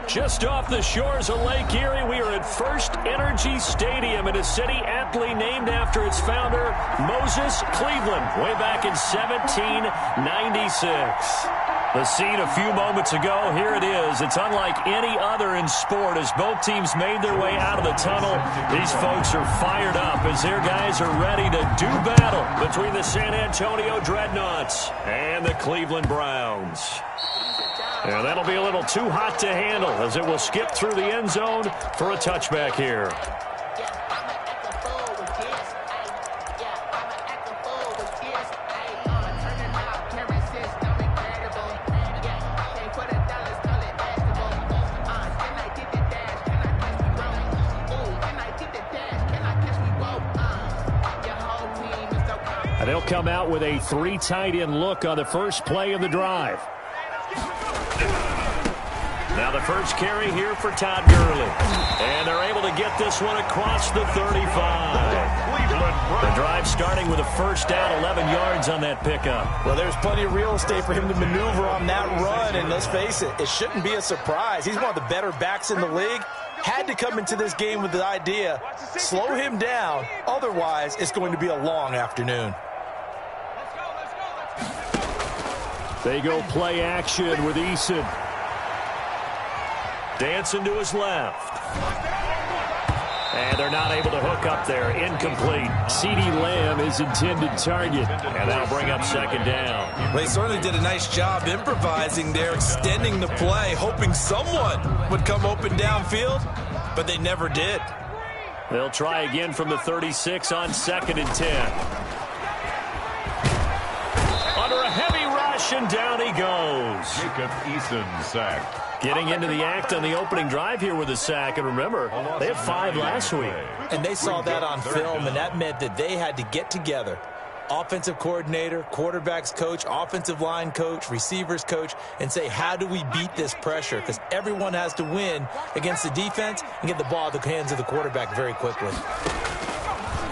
Just off the shores of Lake Erie, we are at First Energy Stadium in a city aptly named after its founder, Moses Cleveland, way back in 1796. The scene a few moments ago, here it is. It's unlike any other in sport as both teams made their way out of the tunnel. These folks are fired up as their guys are ready to do battle between the San Antonio Dreadnoughts and the Cleveland Browns. And that'll be a little too hot to handle as it will skip through the end zone for a touchback here. And they'll come out with a 3 tight end look on the first play of the drive. Now the first carry here for Todd Gurley. And they're able to get this one across the 35. The drive starting with a first down, 11 yards on that pickup. Well, there's plenty of real estate for him to maneuver on that run. And let's face it, it shouldn't be a surprise. He's one of the better backs in the league. Had to come into this game with the idea, slow him down. Otherwise, it's going to be a long afternoon. They go play action with Eason. Dancing to his left. And they're not able to hook up there. Incomplete. CeeDee Lamb is intended target. And that'll bring up second down. Well, they certainly did a nice job improvising there, extending the play, hoping someone would come open downfield, but they never did. They'll try again from the 36 on 2nd and 10. Under a heavy rush, and down he goes. Jacob Eason sacked. Getting into the act on the opening drive here with a sack. And remember, they had 5 last week. And they saw that on film, and that meant that they had to get together. Offensive coordinator, quarterbacks coach, offensive line coach, receivers coach, and say, how do we beat this pressure? Because everyone has to win against the defense and get the ball at the hands of the quarterback very quickly.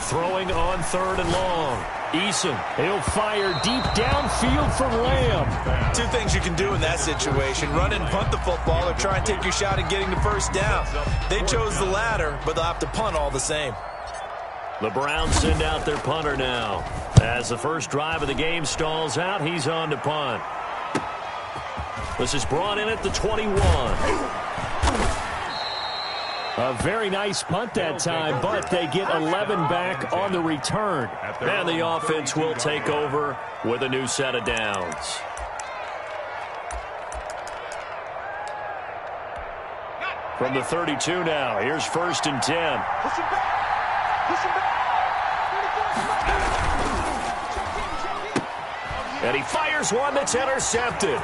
Throwing on 3rd and long. Eason, he'll fire deep downfield from Lamb. 2 things you can do in that situation. Run and punt the football or try and take your shot at getting the first down. They chose the latter, but they'll have to punt all the same. The Browns send out their punter now. As the first drive of the game stalls out, he's on to punt. This is brought in at the 21. A very nice punt that time, but they get 11 back on the return. And the offense will take over with a new set of downs. From the 32 now, here's 1st and 10. And he fires one that's intercepted.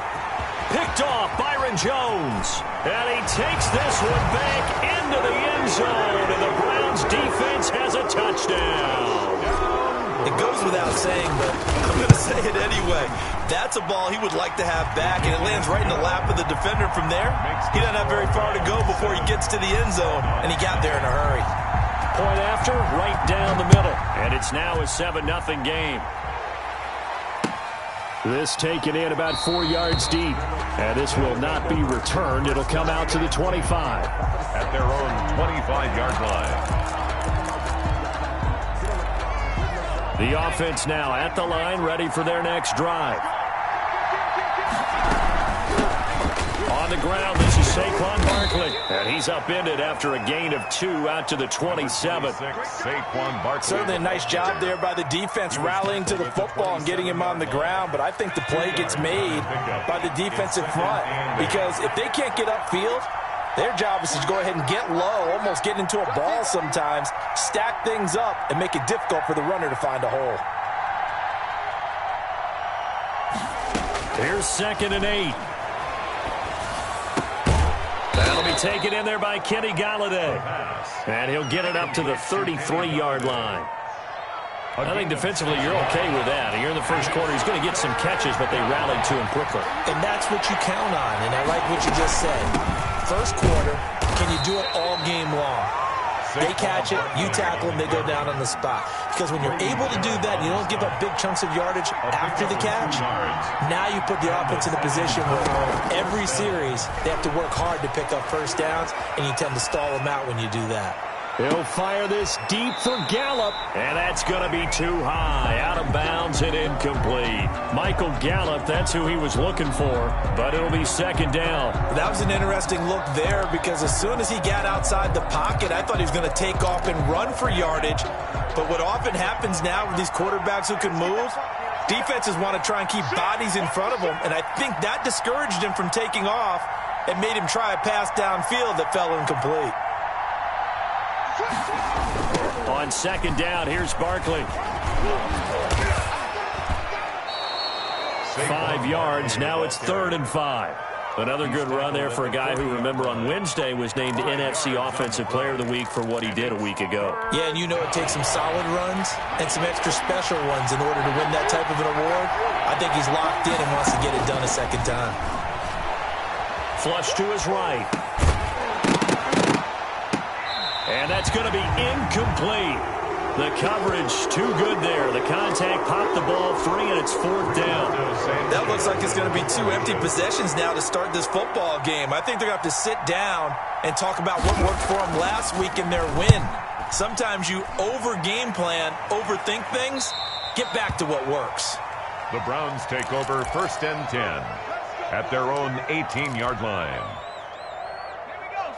Picked off Byron Jones. And he takes this one back into the end zone. And the Browns defense has a touchdown. It goes without saying, but I'm going to say it anyway. That's a ball he would like to have back, and it lands right in the lap of the defender from there. He doesn't have very far to go before he gets to the end zone, and he got there in a hurry. Point after, right down the middle. And it's now a 7-0 game. This taken in about 4 yards deep. And this will not be returned. It'll come out to the 25. At their own 25-yard line. The offense now at the line, ready for their next drive. On the ground, this is Saquon Barkley. And he's upended after a gain of 2 out to the 27. Saquon Barkley. Certainly a nice job there by the defense rallying to the football and getting him on the ground. But I think the play gets made by the defensive front. Because if they can't get upfield, their job is to go ahead and get low, almost get into a ball sometimes, stack things up, and make it difficult for the runner to find a hole. Here's 2nd and 8. That'll be taken in there by Kenny Golladay. And he'll get it up to the 33-yard line. I think defensively you're okay with that. Here in the first quarter, he's going to get some catches, but they rallied to him quickly. And that's what you count on, and I like what you just said. First quarter, can you do it all game long? They catch it, you tackle them, they go down on the spot. Because when you're able to do that, you don't give up big chunks of yardage after the catch. Now you put the offense in a position where every series they have to work hard to pick up first downs, and you tend to stall them out when you do that. He'll fire this deep for Gallup, and that's going to be too high. Out of bounds and incomplete. Michael Gallup, that's who he was looking for, but it'll be second down. That was an interesting look there because as soon as he got outside the pocket, I thought he was going to take off and run for yardage. But what often happens now with these quarterbacks who can move, defenses want to try and keep bodies in front of them, and I think that discouraged him from taking off and made him try a pass downfield that fell incomplete. On second down, here's Barkley. 5 yards, now it's 3rd and 5. Another good run there for a guy who, remember, on Wednesday was named NFC Offensive Player of the Week for what he did a week ago. Yeah, and you know it takes some solid runs and some extra special ones in order to win that type of an award. I think he's locked in and wants to get it done a second time. Flush to his right. And that's going to be incomplete. The coverage too good there. The contact popped the ball free, and it's 4th down. That looks like it's going to be 2 empty possessions now to start this football game. I think they're going to have to sit down and talk about what worked for them last week in their win. Sometimes you over-game plan, overthink things. Get back to what works. The Browns take over 1st and 10 at their own 18-yard line.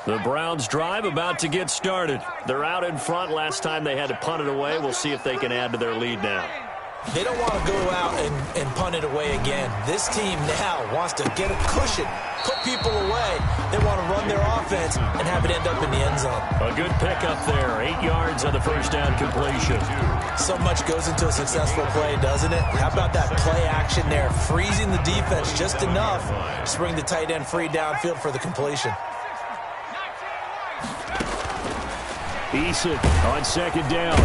The Browns drive about to get started. They're out in front. Last time they had to punt it away. We'll see if they can add to their lead now. They don't want to go out and punt it away again. This team now wants to get a cushion, put people away. They want to run their offense and have it end up in the end zone. A good pickup there. 8 yards on the first down completion. So much goes into a successful play, doesn't it? How about that play action there? Freezing the defense just enough to bring the tight end free downfield for the completion. Eason on second down.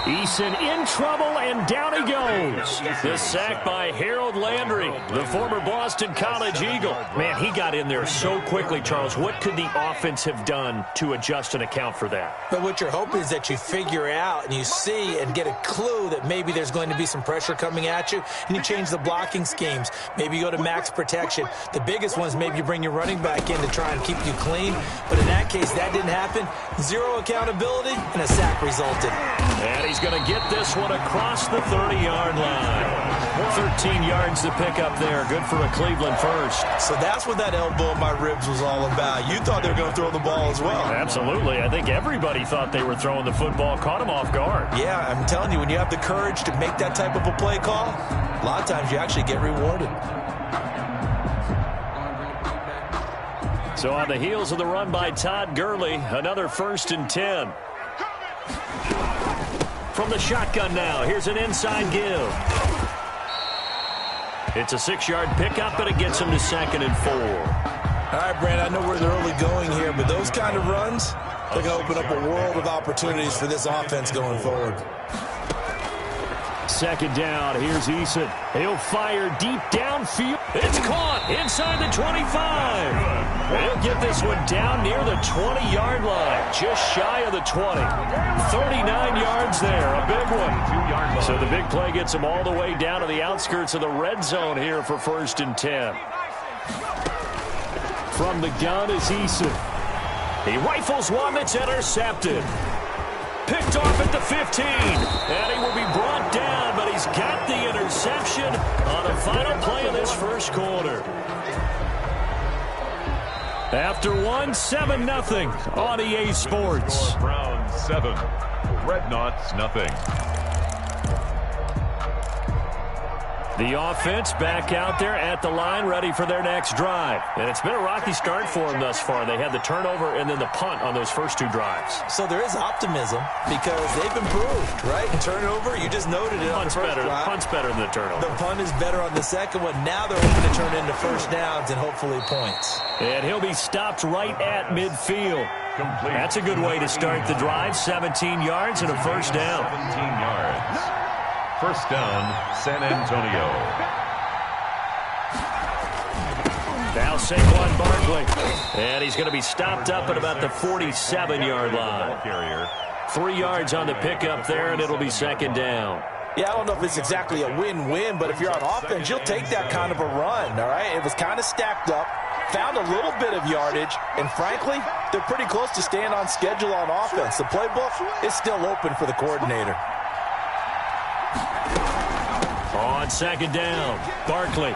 Eason in trouble, and down he goes. The sack by Harold Landry, the former Boston College Eagle. Man, he got in there so quickly, Charles. What could the offense have done to adjust and account for that? But what you're hoping is that you figure out and you see and get a clue that maybe there's going to be some pressure coming at you, and you change the blocking schemes. Maybe you go to max protection. The biggest one is maybe you bring your running back in to try and keep you clean. But in that case, that didn't happen. Zero accountability, and a sack resulted. And he's going to get this one across the 30-yard line. 13 yards to pick up there. Good for a Cleveland first. So that's what that elbow in my ribs was all about. You thought they were going to throw the ball as well. Absolutely. I think everybody thought they were throwing the football. Caught him off guard. Yeah, I'm telling you, when you have the courage to make that type of a play call, a lot of times you actually get rewarded. So on the heels of the run by Todd Gurley, another 1st and 10. From the shotgun now, here's an inside give. It's a 6-yard pickup, and it gets him to 2nd and 4. All right, Brand, I know we're early going here, but those kind of runs, they're going to open up a world of opportunities for this offense going forward. 2nd down, here's Eason. He'll fire deep downfield. It's caught inside the 25. He'll get this one down near the 20-yard line, just shy of the 20. 39 yards there, a big one. So the big play gets him all the way down to the outskirts of the red zone here for 1st and 10. From the gun is Eason. He rifles one that's intercepted. Picked off at the 15, and he will be brought down, but he's got the interception on the final play of this first quarter. After 7-0 on EA Sports. Browns 7, Dreadnoughts nothing. The offense back out there at the line, ready for their next drive. And it's been a rocky start for them thus far. They had the turnover and then the punt on those first 2 drives. So there is optimism because they've improved, right? And turnover, you just noted it on the first drive. Punt's better than the turnover. The punt is better on the second one. Now they're hoping to turn into first downs and hopefully points. And he'll be stopped right at midfield. Complete. That's a good way to start the drive. 17 yards and a first down. 17 yards. First down, San Antonio. Now Saquon Barkley. And he's going to be stopped up at about the 47-yard line. 3 yards on the pickup there, and it'll be second down. Yeah, I don't know if it's exactly a win-win, but if you're on offense, you'll take that kind of a run, all right? It was kind of stacked up, found a little bit of yardage, and frankly, they're pretty close to staying on schedule on offense. The playbook is still open for the coordinator. On second down, Barkley.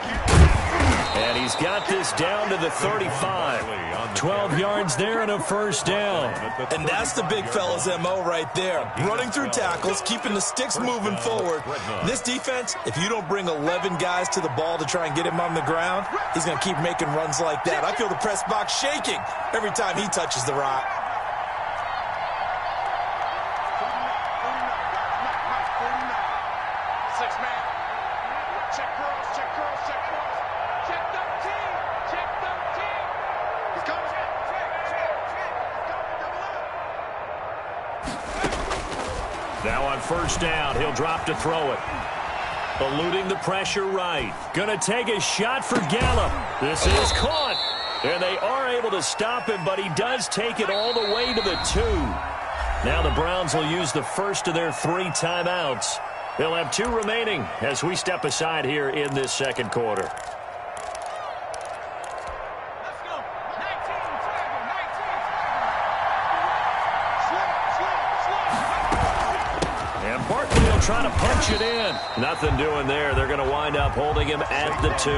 And he's got this down to the 35. 12 yards there and a first down. And that's the big fella's MO right there. Running through tackles, keeping the sticks moving forward. This defense, if you don't bring 11 guys to the ball to try and get him on the ground, he's going to keep making runs like that. I feel the press box shaking every time he touches the rock. Now on first down, he'll drop to throw it. Eluding the pressure right. Gonna take a shot for Gallup. This is caught. And they are able to stop him, but he does take it all the way to the 2. Now the Browns will use the first of their 3 timeouts. They'll have 2 remaining as we step aside here in this second quarter. Trying to punch it in. Nothing doing there. They're going to wind up holding him at the 2.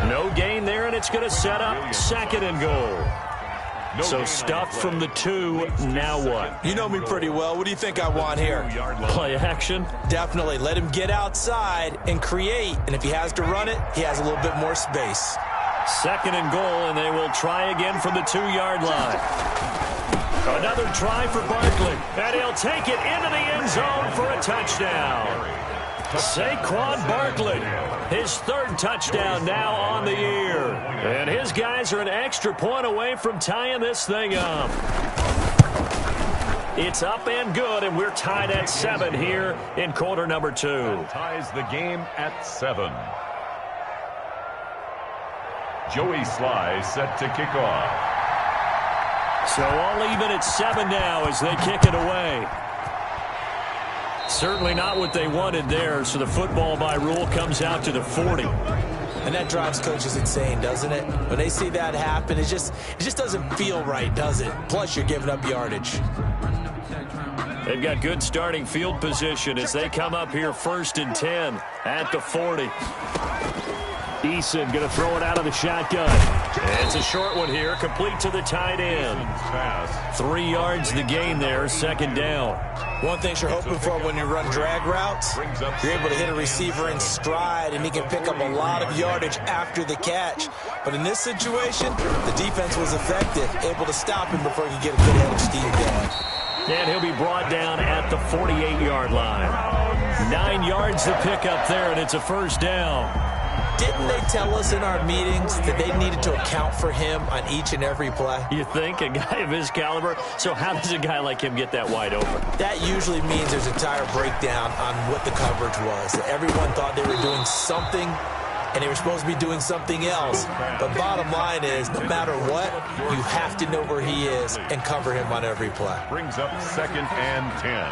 No gain there, and it's going to set up second and goal. So stuffed from the 2. Now what? You know me pretty well. What do you think I want here? Play action? Definitely. Let him get outside and create. And if he has to run it, he has a little bit more space. Second and goal, and they will try again from the 2-yard line. Another try for Barkley, and he'll take it into the end zone for a touchdown. Saquon Barkley, his 3rd touchdown now on the year. And his guys are an extra point away from tying this thing up. It's up and good, and we're tied at 7 here in quarter number 2. That ties the game at 7. Joey Sly set to kick off. So all even at 7 now as they kick it away. Certainly not what they wanted there, so the football by rule comes out to the 40. And that drives coaches insane, doesn't it? When they see that happen, it just doesn't feel right, does it? Plus, you're giving up yardage. They've got good starting field position as they come up here 1st and 10 at the 40. Eason going to throw it out of the shotgun. It's a short one here, complete to the tight end. 3 yards the gain there, second down. One thing you're hoping for when you run drag routes, you're able to hit a receiver in stride, and he can pick up a lot of yardage after the catch. But in this situation, the defense was effective, able to stop him before he could get a good head of steam going. And he'll be brought down at the 48-yard line. 9 yards to pick up there, and it's a first down. Didn't they tell us in our meetings that they needed to account for him on each and every play? You think? A guy of his caliber? So how does a guy like him get that wide open? That usually means there's a entire breakdown on what the coverage was. Everyone thought they were doing something, and they were supposed to be doing something else. But bottom line is, no matter what, you have to know where he is and cover him on every play. Brings up 2nd and 10.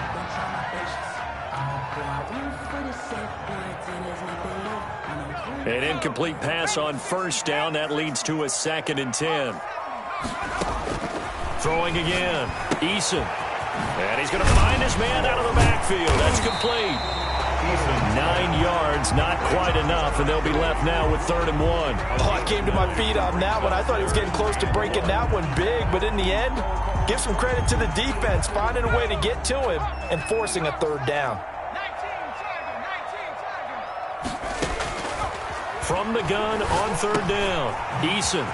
An incomplete pass on first down. That leads to a 2nd and 10. Throwing again. Eason. And he's going to find his man out of the backfield. That's complete. 9 yards, not quite enough, and they'll be left now with 3rd and 1. Oh, I came to my feet on that one. I thought he was getting close to breaking that one big, but in the end, give some credit to the defense, finding a way to get to him and forcing a 3rd down. From the gun on 3rd down, Eason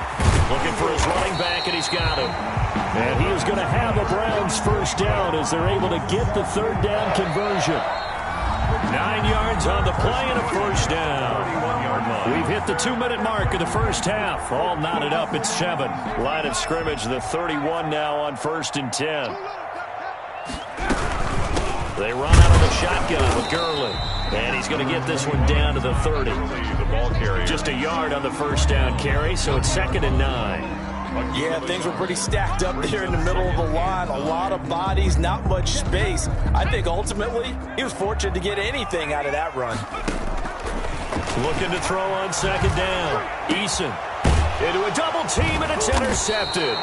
looking for his running back, and he's got him. And he is going to have a Browns first down as they're able to get the 3rd down conversion. 9 yards on the play and a first down. We've hit the 2-minute mark of the first half. All knotted up at 7. Line of scrimmage, the 31 now on 1st and 10. They run out of the shotgun with Gurley. And he's going to get this one down to the 30. ball carrier. Just a yard on the first down carry, so it's 2nd and 9. Yeah, things were pretty stacked up there in the middle of the line. A lot of bodies, not much space. I think ultimately he was fortunate to get anything out of that run. Looking to throw on 2nd down. Eason into a double team, and it's intercepted.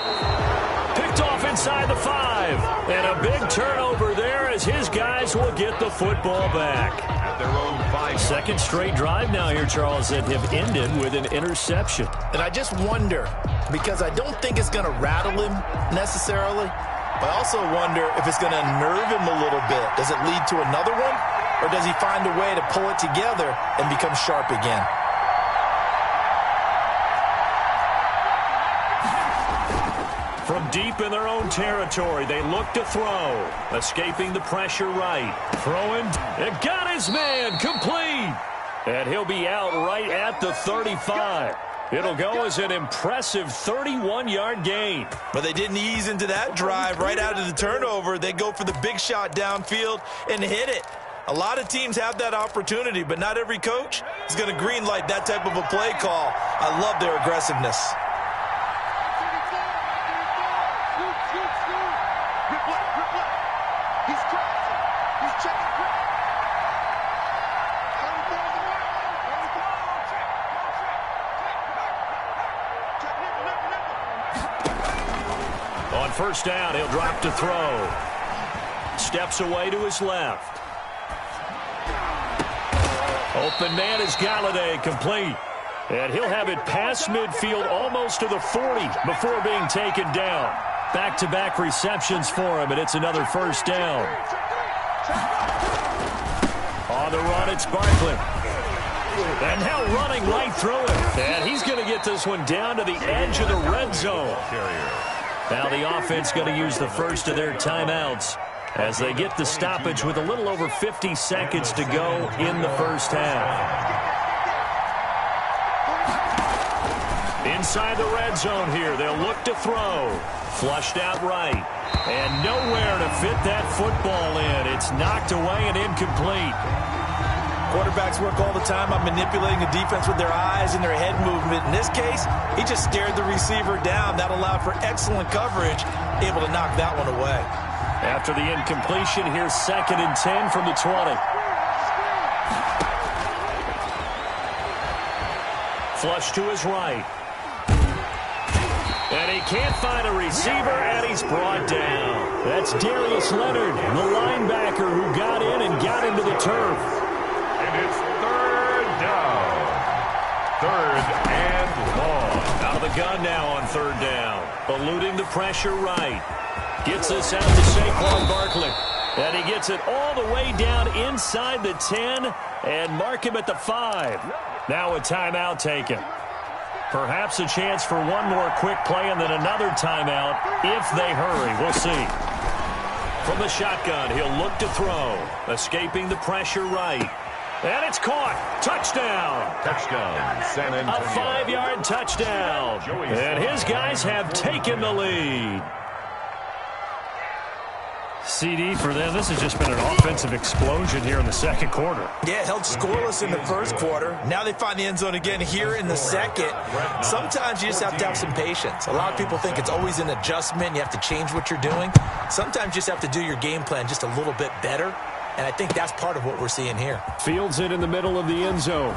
Picked off inside the 5. And a big turnover there as his guys will get the football back. At their own 5. Second straight drive now here, Charles, that have ended with an interception. And I just wonder, because I don't think it's going to rattle him necessarily, but I also wonder if it's going to unnerve him a little bit. Does it lead to another one? Or does he find a way to pull it together and become sharp again? From deep in their own territory, they look to throw. Escaping the pressure right. Throwing. It got his man. Complete. And he'll be out right at the 35. It'll go as an impressive 31-yard gain. But they didn't ease into that drive right out of the turnover. They go for the big shot downfield and hit it. A lot of teams have that opportunity, but not every coach is going to green light that type of a play call. I love their aggressiveness. On first down, he'll drop to throw. Steps away to his left. Open man is Galladay, complete. And he'll have it past midfield almost to the 40 before being taken down. Back-to-back receptions for him, and it's another first down. On the run, it's Barkley. And now running right through it. And he's going to get this one down to the edge of the red zone. Now the offense going to use the first of their timeouts as they get the stoppage with a little over 50 seconds to go in the first half. Inside the red zone here, they'll look to throw. Flushed out right. And nowhere to fit that football in. It's knocked away and incomplete. Quarterbacks work all the time on manipulating the defense with their eyes and their head movement. In this case, he just stared the receiver down. That allowed for excellent coverage, able to knock that one away. After the incompletion, here's 2nd and 10 from the 20. Flush to his right. And he can't find a receiver, and he's brought down. That's Darius Leonard, the linebacker who got in and got into the turf. And it's 3rd down. 3rd and long. Out of the gun now on 3rd down. Eluding the pressure right. Gets this out to Saquon Barkley. And he gets it all the way down inside the 10 and mark him at the 5. Now a timeout taken. Perhaps a chance for one more quick play and then another timeout if they hurry. We'll see. From the shotgun, he'll look to throw. Escaping the pressure right. And it's caught. Touchdown. Touchdown, San Antonio. A 5-yard touchdown. And his guys have taken the lead. CD for them. This has just been an offensive explosion here in the second quarter. Yeah, held scoreless in the first quarter. Now they find the end zone again here in the second. Sometimes you just have to have some patience. A lot of people think it's always an adjustment. You have to change what you're doing. Sometimes you just have to do your game plan just a little bit better. And I think that's part of what we're seeing here. Fields it in the middle of the end zone.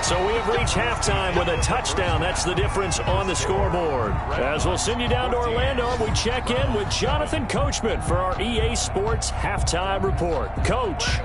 So we have reached halftime with a touchdown. That's the difference on the scoreboard. As we'll send you down to Orlando, we check in with Jonathan Coachman for our EA Sports Halftime Report. Coach.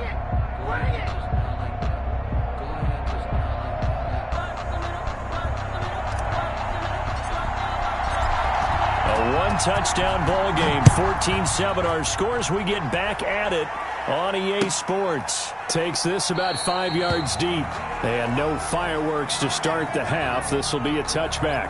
A one-touchdown ball game, 14-7 our scores. We get back at it on EA Sports. Takes this about 5 yards deep. And no fireworks to start the half. This will be a touchback.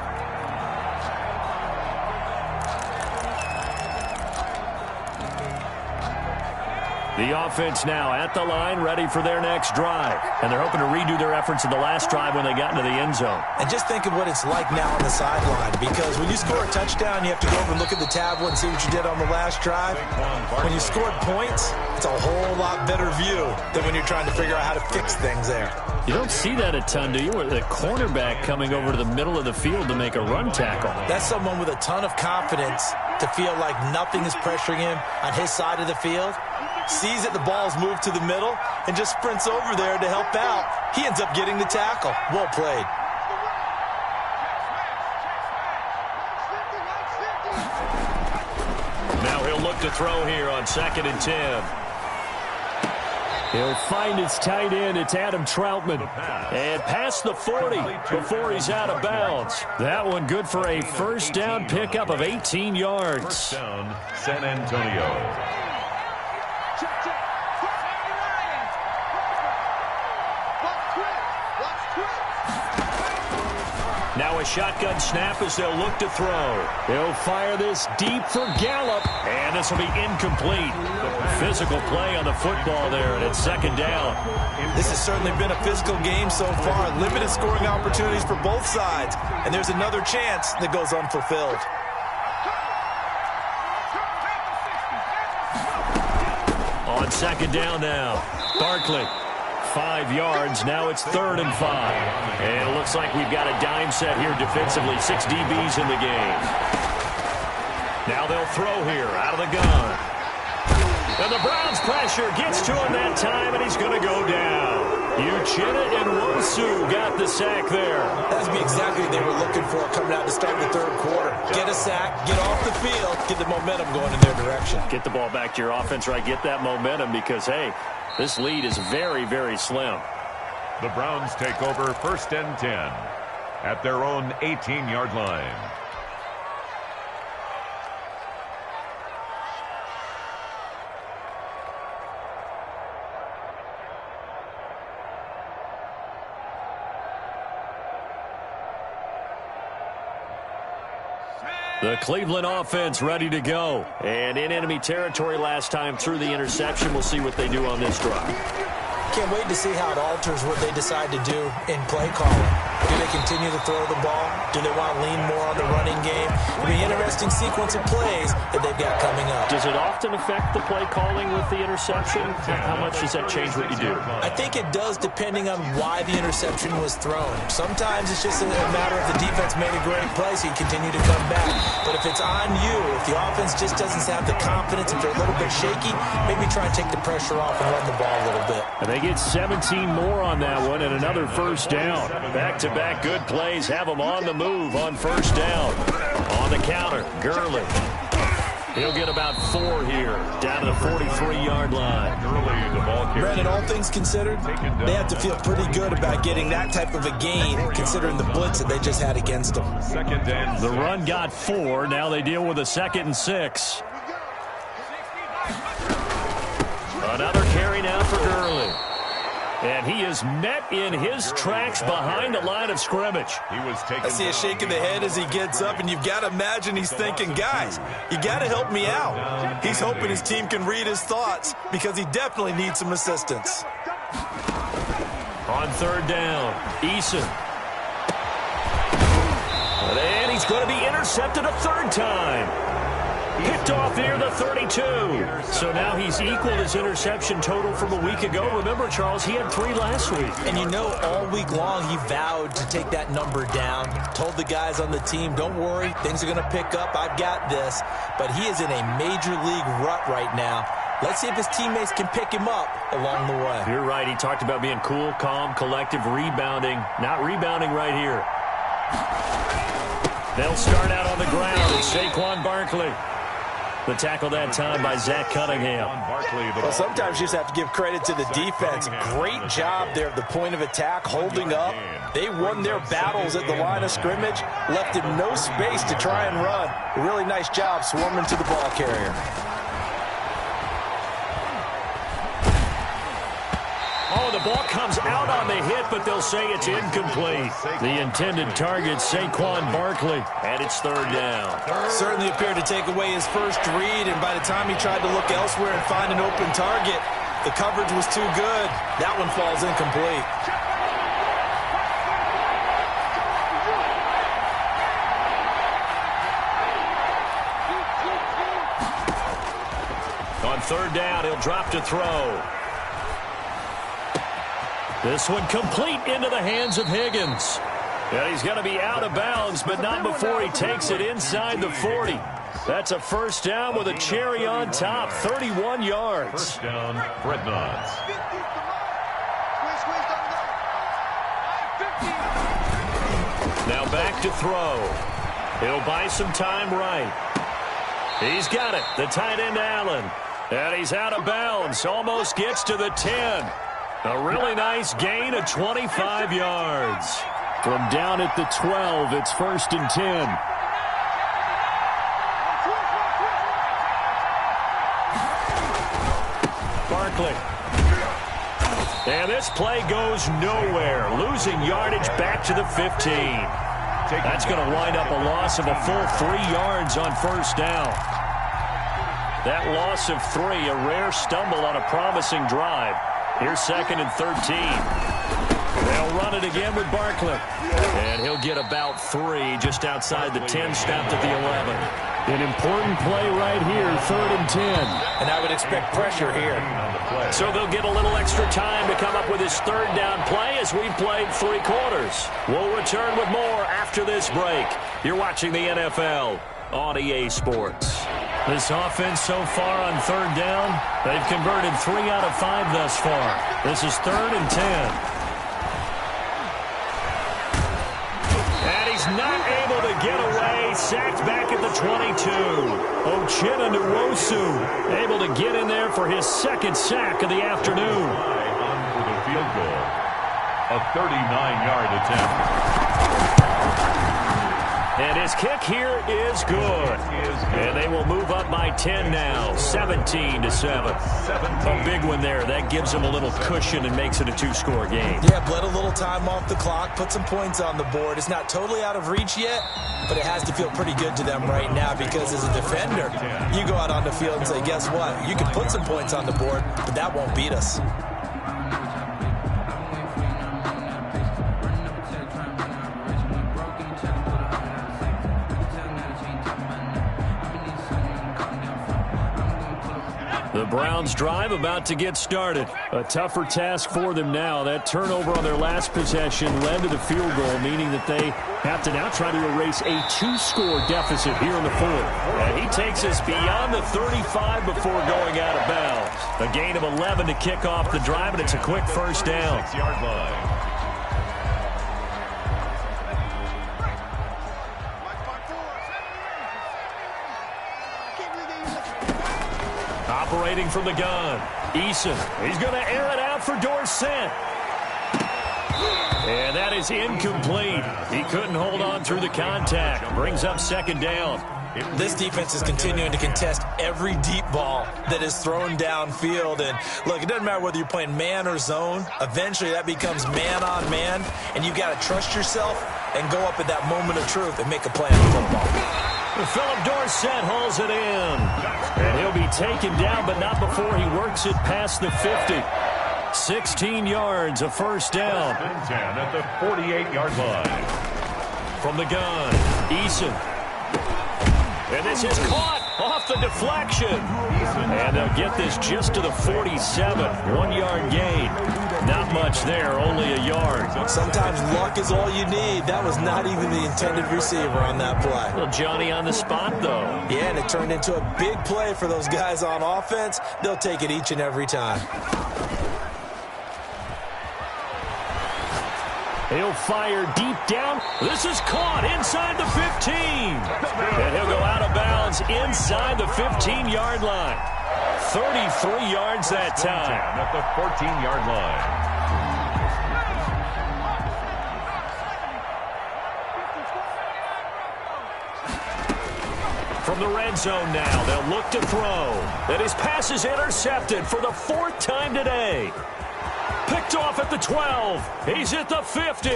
The offense now at the line, ready for their next drive. And they're hoping to redo thetheir efforts in the last drive when they got into the end zone. And just think of what it's like now on the sideline, because when you score a touchdown, you have to go over and look at the tablet and see what you did on the last drive. When you scored points, it's a whole lot better view than when you're trying to figure out how to fix things there. You don't see that a ton, do you? With the cornerback coming over to the middle of the field to make a run tackle. That's someone with a ton of confidence to feel like nothing is pressuring him on his side of the field. Sees that the ball's moved to the middle and just sprints over there to help out. He ends up getting the tackle. Well played. Now he'll look to throw here on 2nd and 10. He'll find his tight end. It's Adam Troutman. And past the 40 before he's out of bounds. That one good for a first down pickup of 18 yards. First down, San Antonio. Now a shotgun snap as they'll look to throw. They'll fire this deep for Gallup, and this will be incomplete. Physical play on the football there, and it's 2nd down. This has certainly been a physical game so far. Limited scoring opportunities for both sides, and there's another chance that goes unfulfilled. On 2nd down now, Barkley. 5 yards. Now it's 3rd and 5. And it looks like we've got a dime set here defensively. 6 DBs in the game. Now they'll throw here out of the gun. And the Browns pressure gets to him that time, and he's going to go down. Uchenna and Wosu got the sack there. That would be exactly what they were looking for coming out to start the 3rd quarter. Get a sack, get off the field, get the momentum going in their direction. Get the ball back to your offense, right? Get that momentum because, hey, this lead is very, very slim. The Browns take over 1st and 10 at their own 18-yard line. The Cleveland offense ready to go. And in enemy territory last time through the interception. We'll see what they do on this drive. Can't wait to see how it alters what they decide to do in play calling. Do they continue to throw the ball? Do they want to lean more on the running game? It'll be an interesting sequence of plays that they've got coming up. Does it often affect the play calling with the interception? How much does that change what you do? I think it does, depending on why the interception was thrown. Sometimes it's just a matter of the defense made a great play, so you continue to come back. But if it's on you, if the offense just doesn't have the confidence, if they're a little bit shaky, maybe try and take the pressure off and run the ball a little bit. And they get 17 more on that one and another first down. Back-to-back good plays have them on the move on first down. On the counter, Gurley. He'll get about 4 here, down to the 43-yard line. Gurley, the ball carrier. Brandon, all things considered, they have to feel pretty good about getting that type of a gain, considering the blitz that they just had against them. 2nd and the run got 4. Now they deal with a 2nd and 6. Another carry now for Gurley. And he is met in his tracks behind the line of scrimmage. he was taken. I see a shake of the head as he gets up, and you've got to imagine he's thinking, guys, you got to help me out. He's hoping his team can read his thoughts because he definitely needs some assistance. On 3rd down, Eason. And he's going to be intercepted a 3rd time. Picked off near the 32. So now he's equaled his interception total from a week ago. Remember, Charles, he had 3 last week. And you know, all week long he vowed to take that number down. Told the guys on the team, don't worry, things are going to pick up. I've got this. But he is in a major league rut right now. Let's see if his teammates can pick him up along the way. You're right. He talked about being cool, calm, collective, rebounding. Not rebounding right here. They'll start out on the ground. It's Saquon Barkley. The tackle that time by Zach Cunningham. Well, sometimes you just have to give credit to the defense. Great job there at the point of attack, holding up. They won their battles at the line of scrimmage, left him no space to try and run. A really nice job swarming to the ball carrier. Oh, the ball comes out on the hit, but they'll say it's incomplete. The intended target, Saquon Barkley, and it's third down. Certainly appeared to take away his first read, and by the time he tried to look elsewhere and find an open target, the coverage was too good. That one falls incomplete. On third down, he'll drop to throw. This one complete into the hands of Higgins. And he's going to be out of bounds, but not before he takes it inside the 40. That's a first down with a cherry on top, 31 yards. First down, Dreadnoughts. Now back to throw. He'll buy some time right. He's got it. The tight end, Allen. And he's out of bounds. Almost gets to the 10. A really nice gain of 25 yards. From down at the 12, it's first and 10. Barkley. And this play goes nowhere. Losing yardage back to the 15. That's going to wind up a loss of a full 3 yards on first down. That loss of 3, a rare stumble on a promising drive. Here's second and 13. They'll run it again with Barkley. And he'll get about 3 just outside the 10, stopped at the 11. An important play right here, third and 10. And I would expect pressure here. So they'll get a little extra time to come up with his third down play as we've played 3 quarters. We'll return with more after this break. You're watching the NFL on EA Sports. This offense so far on third down, they've converted 3 out of 5 thus far. This is third and 10. And he's not able to get away. Sacked back at the 22. Uchenna Nwosu able to get in there for his second sack of the afternoon. On for the field goal. A 39-yard attempt. And his kick here is good. And they will move up by 10 now, 17-7. A big one there. That gives them a little cushion and makes it a 2-score game. Yeah, bled a little time off the clock, put some points on the board. It's not totally out of reach yet, but it has to feel pretty good to them right now because as a defender, you go out on the field and say, guess what? You can put some points on the board, but that won't beat us. The Browns drive about to get started. A tougher task for them now. That turnover on their last possession led to the field goal, meaning that they have to now try to erase a 2-score deficit here in the fourth. And he takes us beyond the 35 before going out of bounds. A gain of 11 to kick off the drive, and it's a quick first down. 6-yard line. Operating from the gun, Eason. He's going to air it out for Dorsett. And that is incomplete. He couldn't hold on through the contact. Brings up second down. This defense is continuing to contest every deep ball that is thrown downfield. And, look, it doesn't matter whether you're playing man or zone. Eventually that becomes man on man, and you've got to trust yourself and go up at that moment of truth and make a play on football. Philip Dorsett hauls it in. And he'll be taken down, but not before he works it past the 50. 16 yards, a first down. 10 at the 48-yard line. From the gun, Eason. And this is caught off the deflection. And they'll get this just to the 47. 1-yard gain. Not much there, only a yard. Sometimes luck is all you need. That was not even the intended receiver on that play. Well, Johnny on the spot, though. Yeah, and it turned into a big play for those guys on offense. They'll take it each and every time. He'll fire deep down. This is caught inside the 15. And he'll go out of bounds inside the 15-yard line. 33 yards that time. At the 14-yard line. From the red zone now, they'll look to throw. And his pass is intercepted for the 4th time today. Picked off at the 12. He's at the 50.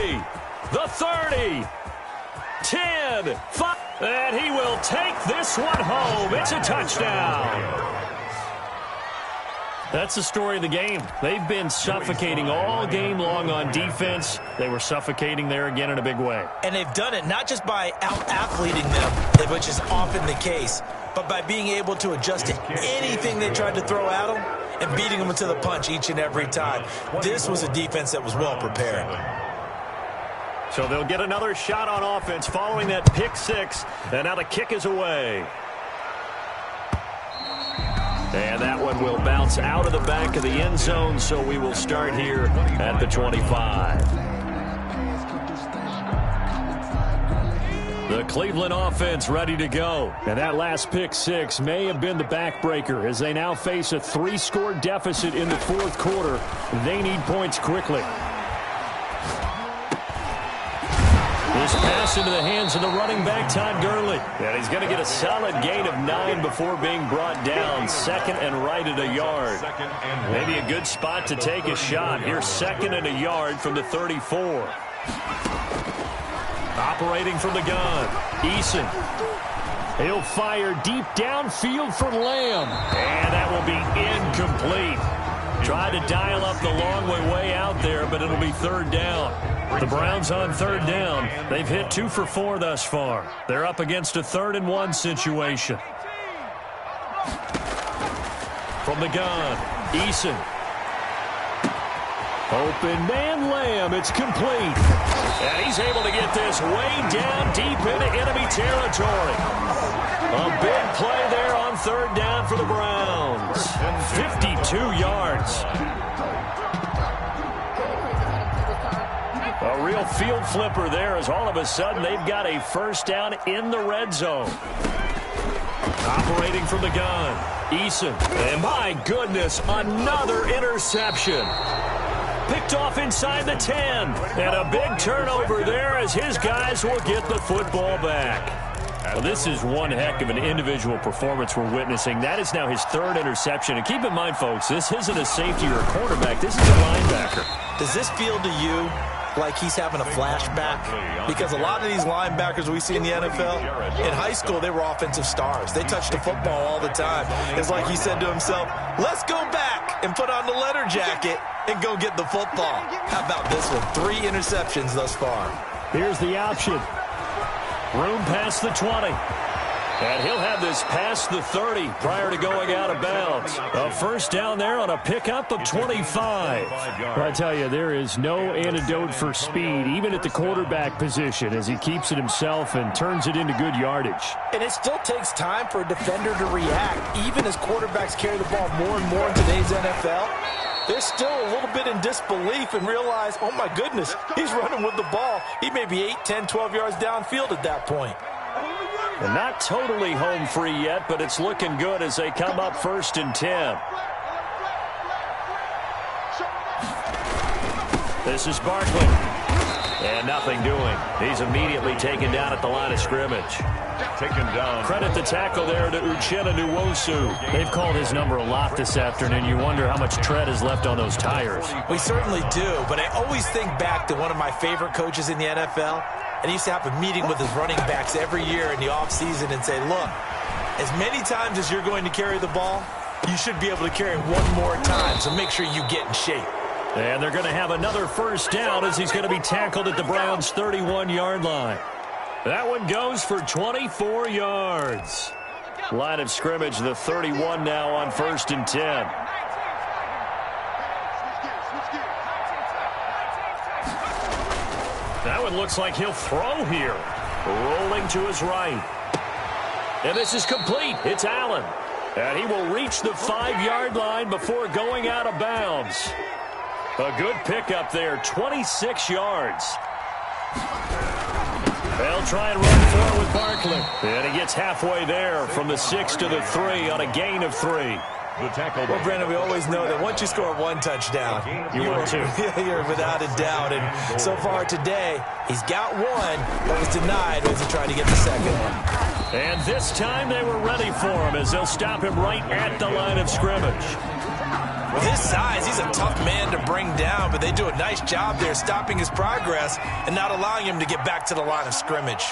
The 30. 10. 5. And he will take this one home. It's a touchdown. That's the story of the game. They've been suffocating all game long on defense. They were suffocating there again in a big way. And they've done it not just by out-athleting them, which is often the case, but by being able to adjust to anything they tried to throw at them and beating them to the punch each and every time. This was a defense that was well prepared. So they'll get another shot on offense following that pick six, and now the kick is away. And that one will bounce out of the back of the end zone, so we will start here at the 25. The Cleveland offense ready to go. And that last pick six may have been the backbreaker as they now face a 3-score deficit in the fourth quarter. They need points quickly. This pass into the hands of the running back, Todd Gurley. And he's going to get a solid gain of 9 before being brought down. Second and right at a yard. Maybe a good spot to take a shot. Here's second and a yard from the 34. Operating from the gun, Eason. He'll fire deep downfield for Lamb. And that will be incomplete. Tried to dial up the long way out there, but it'll be third down. The Browns on third down. They've hit 2 for 4 thus far. They're up against a 3rd and 1 situation. From the gun, Eason. Open man Lamb. It's complete. And he's able to get this way down deep into enemy territory. A big play there on third down for the Browns. 52 yards. A real field flipper there as all of a sudden they've got a first down in the red zone. Operating from the gun, Eason. And my goodness, another interception. Picked off inside the 10. And a big turnover there as his guys will get the football back. Well, this is one heck of an individual performance we're witnessing. That is now his 3rd interception. And keep in mind, folks, this isn't a safety or a quarterback. This is a linebacker. Does this feel to you like he's having a flashback? Because a lot of these linebackers we see in the NFL, in high school, they were offensive stars. They touched the football all the time. It's like he said to himself, let's go back and put on the letter jacket and go get the football. How about this one? 3 interceptions thus far. Here's the option. Room past the 20. And he'll have this past the 30 prior to going out of bounds. A first down there on a pickup of 25. Well, I tell you, there is no antidote for speed, even at the quarterback position, as he keeps it himself and turns it into good yardage. And it still takes time for a defender to react, even as quarterbacks carry the ball more and more in today's NFL. They're still a little bit in disbelief and realize, oh my goodness, he's running with the ball. He may be 8, 10, 12 yards downfield at that point. Well, not totally home free yet, but it's looking good as they come up 1st and 10. This is Barkley. And nothing doing. He's immediately taken down at the line of scrimmage. Taken down. Credit the tackle there to Uchenna Nwosu. They've called his number a lot this afternoon. You wonder how much tread is left on those tires. We certainly do, but I always think back to one of my favorite coaches in the NFL. And he used to have a meeting with his running backs every year in the offseason and say, look, as many times as you're going to carry the ball, you should be able to carry it one more time, so make sure you get in shape. And they're going to have another first down as he's going to be tackled at the Browns' 31-yard line. That one goes for 24 yards. Line of scrimmage, the 31 now on 1st and 10. That one looks like he'll throw here. Rolling to his right. And this is complete. It's Allen. And he will reach the 5-yard line before going out of bounds. A good pickup there, 26 yards. They'll try and run for it with Barkley. And he gets halfway there from the 6 to the 3 on a gain of 3. The tackle. Well, Brandon, we always know that once you score 1 touchdown, want to. You're without a doubt. And so far today, he's got 1, but was denied as he tried to get the second one. And this time they were ready for him as they'll stop him right at the line of scrimmage. With his size, he's a tough man to bring down, but they do a nice job there stopping his progress and not allowing him to get back to the line of scrimmage.